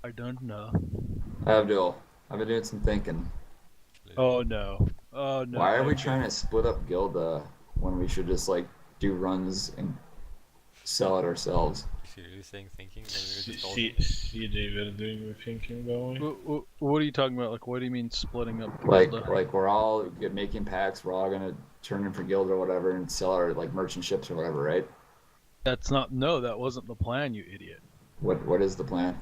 I don't know. Abdul, I've been doing some thinking. Oh no. Oh no. Why are we Okay. trying to split up Gilda when we should just like do runs and sell it ourselves? Is he really saying thinking that we just told him? See David doing the thinking going. What are you talking about? Like, what do you mean splitting up Like Gilda? like we're all making packs, we're all gonna turn in for Gilda or whatever and sell our like merchant ships or whatever, right? That's not. No, that wasn't the plan, you idiot. What is the plan?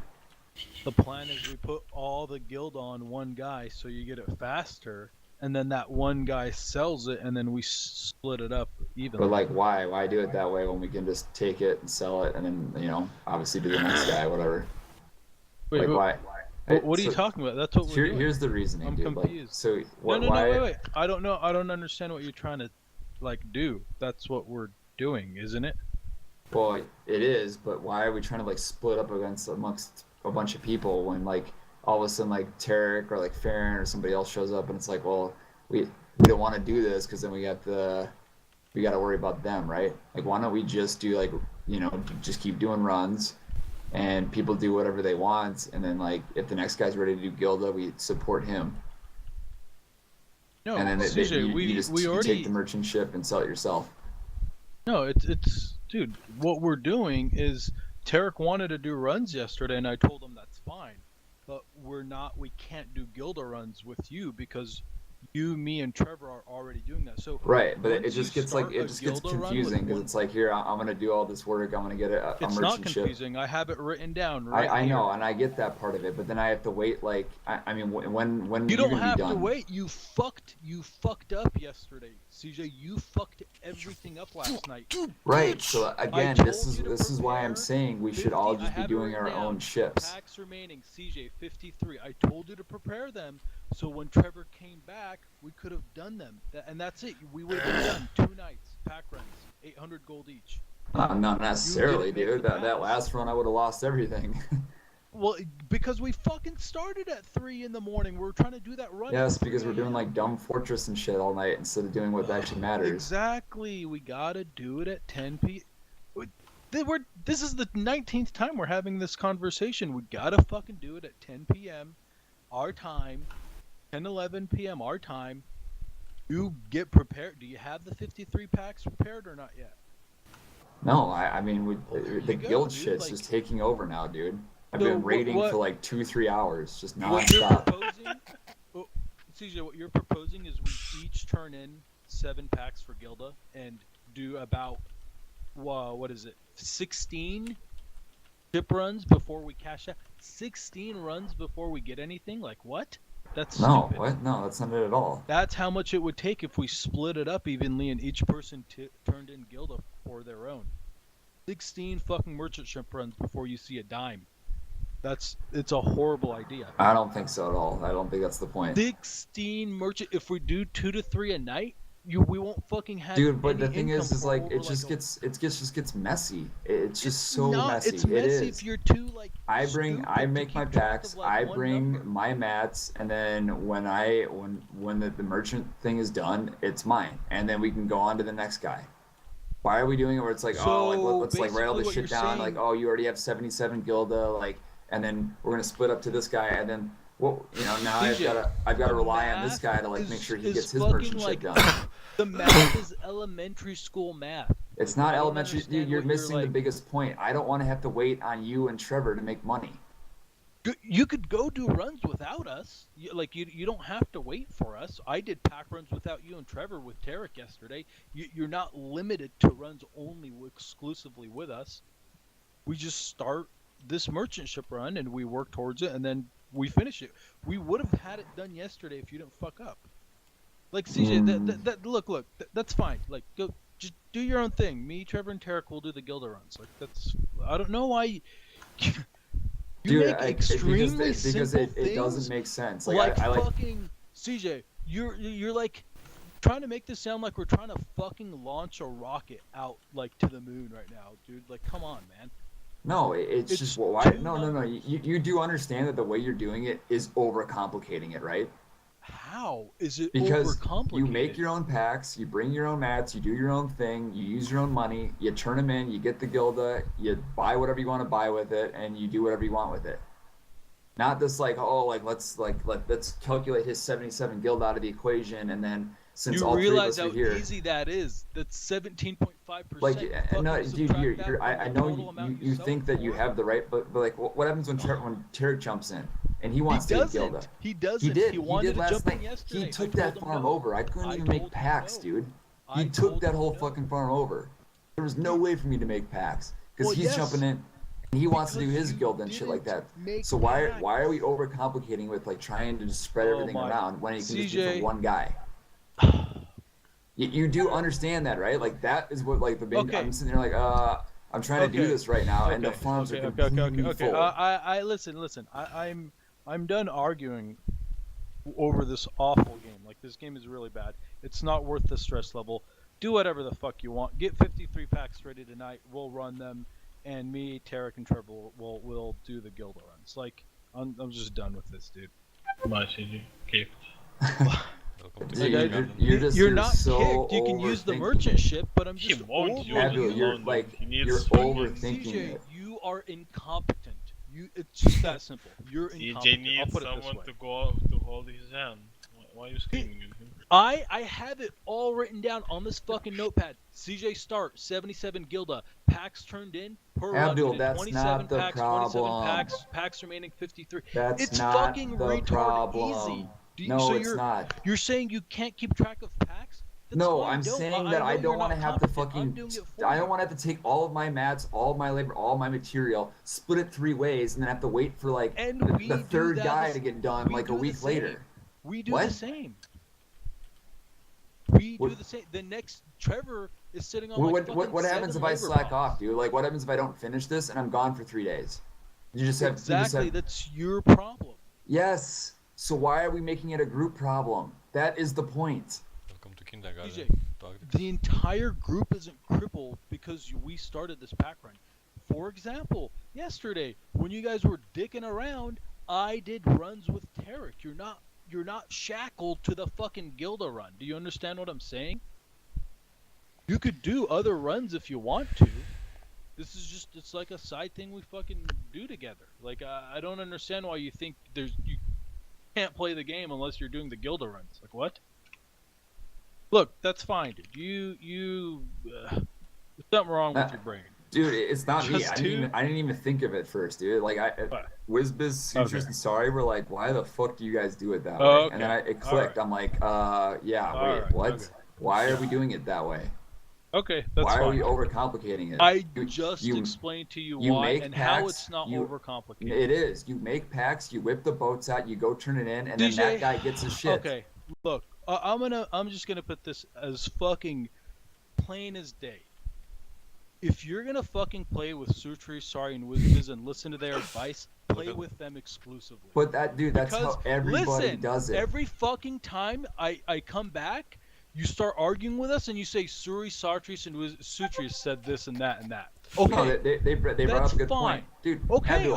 The plan is we put all the guild on one guy, so you get it faster, and then that one guy sells it, and then we split it up But evenly. like why? Why do it that way when we can just take it and sell it and then, obviously do the next guy, whatever. Wait, Like why? what are you talking about? That's what we're doing. Here's the reasoning, I'm dude. Like confused. so No, what no, no, wait, why wait. I don't know. I don't understand what you're trying to, like, do. That's what we're doing, isn't it? well it is, but why are we trying to like split up against amongst a bunch of people when like all of a sudden like Tarek or like Farron or somebody else shows up and it's like, well, we don't want to do this because then we got to worry about them, right? Like why don't we just do like, just keep doing runs and people do whatever they want and then like if the next guy's ready to do Gilda, we support him. And No, then CJ, you just we you take already. the merchant ship and sell it yourself. No, it's dude. What we're doing is Tarek wanted to do runs yesterday, and I told him that's fine, but we're not. We can't do Gilda runs with you because you, me, and Trevor are already doing that. So Right, but it once you just gets like start it a just gets Gilda run with confusing because one, it's like here I'm gonna do all this work. I'm gonna get a it's not merchant ship. confusing. I have it written down I right I here. know, and I get that part of it, but then I have to wait. Like I mean, when are You you don't gonna be have to done? wait. You fucked up yesterday, CJ. You fucked everything up last night. Right. So I again, told you to this is why I'm prepare saying we should all 50. I just be have it doing written our own down. ships. Packs remaining, CJ 53. I told you to prepare them, so when Trevor came back, we could have done them. And that's it. We would have been done 2 nights, pack runs, 800 gold each. Done. Not You necessarily, didn't make dude. the That packs. last run I would have lost everything. Well, because we fucking started at 3 in the morning. We were trying to do that run at Yes, because we're 3 doing a.m. like dumb fortress and shit all night instead of doing what actually matters. Exactly. We gotta do it at 10 p. This is the 19th time we're having this conversation. We gotta fucking do it at 10 p.m. our time, 10:11 p.m. our time. You get prepared. Do you have the 53 packs prepared or not yet? No, I mean, Well, there the you go, guild dude. shit's Like, just taking over now, dude. I've so been raiding for like 2, 3 hours, just what you're nonstop. proposing, oh, CJ, what you're proposing is we each turn in 7 packs for Gilda and do about, what is it, 16 ship runs before we cash out. 16 runs before we get anything? Like, what? That's No, stupid. what? No, that's not it at all. That's how much it would take if we split it up evenly and each person turned in Gilda for their own. 16 fucking merchant ship runs before you see a dime. It's a horrible idea. I don't think so at all. I don't think that's the point. 16 merchant. If we do 2 to 3 a night, we won't fucking have Dude, but any the thing income is for like over it like just just gets messy. It's just so not. messy. It's It messy is. if you're too like I stupid to make my keep track packs, of like I one bring number. my mats, and then when the merchant thing is done, it's mine, and then we can go on to the next guy. Why are we doing it where it's like, oh, like So let's like write all basically, this what you're shit down, like, saying oh, you already have 77 Gilda, like, and then we're gonna split up to this guy, and then well, now CJ, I've gotta the rely on this math guy to like make sure he is gets his fucking merchant shit like done. the math is elementary school math. It's Like not I don't elementary, dude. understand You're what you're missing the like. biggest point. I don't want to have to wait on you and Trevor to make money. You could go do runs without us. You don't have to wait for us. I did pack runs without you and Trevor with Tarek yesterday. You're not limited to runs only exclusively with us. We just start this merchant ship run and we work towards it and then we finish it. We would have had it done yesterday if you didn't fuck up. Like CJ, Mm. that's fine. Like go, just do your own thing. Me, Trevor, and Tarek will do the Gilda runs. Like that's. I don't know why you Dude, make extremely simple it doesn't things make sense. like I like fucking CJ. You're like trying to make this sound like we're trying to fucking launch a rocket out like to the moon right now, dude. Like, come on, man. no, it's just It's well, why? two No. numbers. You do understand that the way you're doing it is overcomplicating it, right? How is it Because you make overcomplicated? your own packs, you bring your own mats, you do your own thing, you use your own money, you turn them in, you get the Gilda, you buy whatever you want to buy with it, and you do whatever you want with it. Not this like, oh, like let's calculate his 77 guild out of the equation, and then since You all three of realize us how are here, easy that is? That's 17.5%. like, no, dude, I know you think that you have the right, but like, what happens when Tarek jumps in and he wants to get guild up? He doesn't. He did. He wanted to last jump night. in yesterday. He took that farm over. I couldn't even make packs, dude. He took that whole fucking farm over. There was no way for me to make packs because he's jumping in. And he wants to do his guild and shit like that. So why are we overcomplicating with like trying to just spread everything around when he can just do for one guy? You do understand that, right? Like that is what like the big. I'm sitting there like, I'm trying to do this right now, and the farms are completely full. I listen. I'm done arguing over this awful game. Like this game is really bad. It's not worth the stress level. Do whatever the fuck you want. Get 53 packs ready tonight. We'll run them, and me, Tarek, and Trevor will do the guild runs. Like I'm just done with this, dude. My CG. Okay. You're not so kicked. You can use the merchant ship, but I'm just Abdul, you're overthinking CJ, it. you are incompetent. It's just that simple. You're incompetent. CJ needs someone to go to hold his hand. Why are you screaming at him? I have it all written down on this fucking notepad. CJ start 77 Gilda packs turned in per Abdul, run. that's 27 not the packs, problem. 27 packs remaining 53. That's it's not fucking the retard problem. easy. No, it's not. You're saying you can't keep track of packs? That's No, fine, I'm saying that I don't want to have to fucking. I don't want to have to take all of my mats, all of my labor, all of my material, split it 3 ways, and then have to wait for like the third guy to get done like a week later. We do the same. We do the same. The next Trevor is sitting on what happens if I slack off, dude? Like, what happens if I don't finish this and I'm gone for 3 days? You just have that's your problem. Yes. So why are we making it a group problem? That is the point. Welcome to kindergarten. DJ, the entire group isn't crippled because we started this pack run. For example, yesterday when you guys were dicking around, I did runs with Tarek. You're not shackled to the fucking Gilda run. Do you understand what I'm saying? You could do other runs if you want to. This is just, it's like a side thing we fucking do together. Like, I don't understand why you think you can't play the game unless you're doing the Gilda runs. Like, what? Look, that's fine, dude. There's something wrong with your brain. Dude, it's not me. I didn't even think of it first, dude. Like, WizBiz, Sutures, and Sorry were like, why the fuck do you guys do it that way? Okay. And then it clicked. Right. I'm like, yeah, wait, what? Okay. Why are we doing it that way? Okay, that's why fine. Are we overcomplicating it? I just explained to you why and how it's not overcomplicated. It is. You make packs, you whip the boats out, you go turn it in, and then that guy gets his shit. Okay, look, I'm just gonna put this as fucking plain as day. If you're gonna fucking play with Sutri, Sorry, and WizBiz and listen to their advice, play with them exclusively. But that's how everybody does it. Every fucking time I come back, you start arguing with us and you say Suri, Sartris, and Sutris said this and that and that. Okay, no, they brought up a good point, dude. Okay.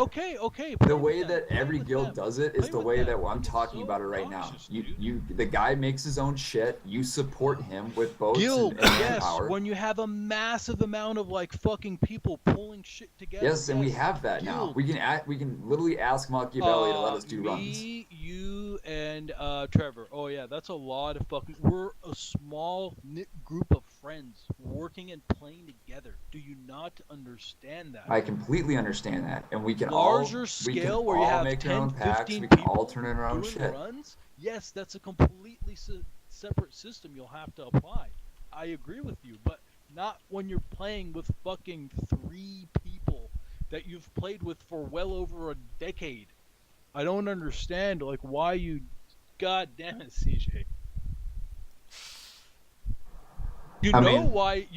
The way that every guild does it is the way that I'm talking about it right now. The guy makes his own shit. You support him with boats and manpower. When you have a massive amount of like fucking people pulling shit together. Yes, and we have that now. We can literally ask Machiavelli to let us do runs. Me, you, and Trevor. Oh yeah, that's a lot of fucking. We're a small knit group of friends working and playing together. Do you not understand that? I completely understand that, and we can larger scale where you have make 10, our own packs. 15 We can people all turn in our own shit. Runs? Yes, that's a completely separate system you'll have to apply. I agree with you, but not when you're playing with fucking 3 people that you've played with for well over a decade. I don't understand like why you. God damn it, CJ. You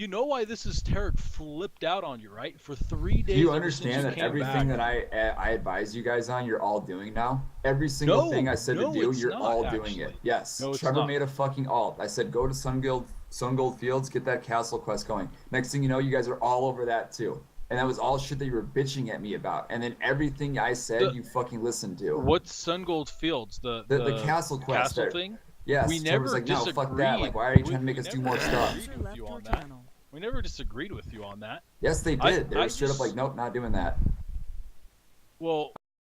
know why this is Tarek flipped out on you, right? For 3 days. You understand that everything that I advise you guys on, you're all doing now? Every single thing I said to do, you're all doing it. Yes. No, Trevor made a fucking alt. I said go to Sun Gold Fields, get that castle quest going. Next thing you know, you guys are all over that too. And that was all shit that you were bitching at me about. And then everything I said, you fucking listened to. What's Sun Gold Fields? The castle quest. Castle thing? Yes, we never like, no, disagreed. Fuck that. Like, why are you trying to make us do more stuff? We never disagreed with you on that. Yes, they did. They were straight up like, nope, not doing that. Well,